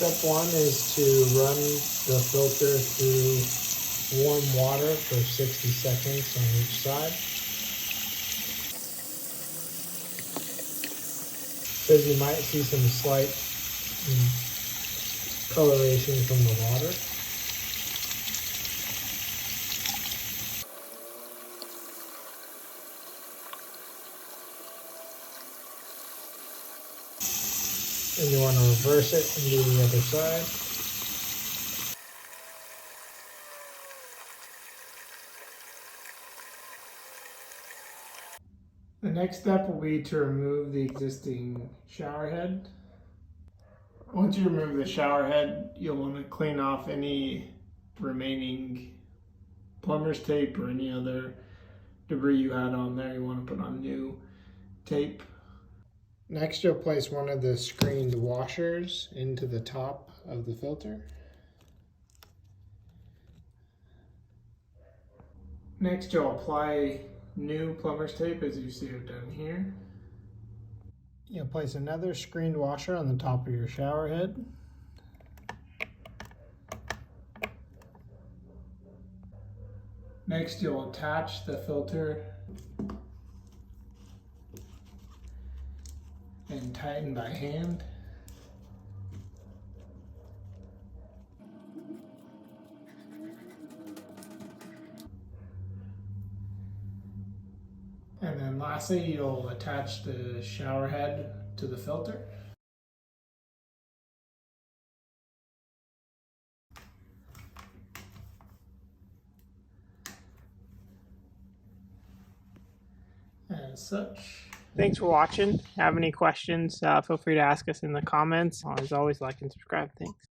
Step one is to run the filter through warm water for 60 seconds on each side. Says you might see some slight coloration from the water. And you want to reverse it and do the other side. The next step will be to remove the existing shower head. Once you remove the shower head, you'll want to clean off any remaining plumber's tape or any other debris you had on there. You want to put on new tape. Next, you'll place one of the screened washers into the top of the filter. Next, you'll apply new plumber's tape as you see I've done here. You'll place another screened washer on the top of your shower head. Next, you'll attach the filter and tighten by hand. And then lastly, you'll attach the shower head to the filter. As such. Thanks for watching. Have any questions, feel free to ask us in the comments. As always, like and subscribe. Thanks.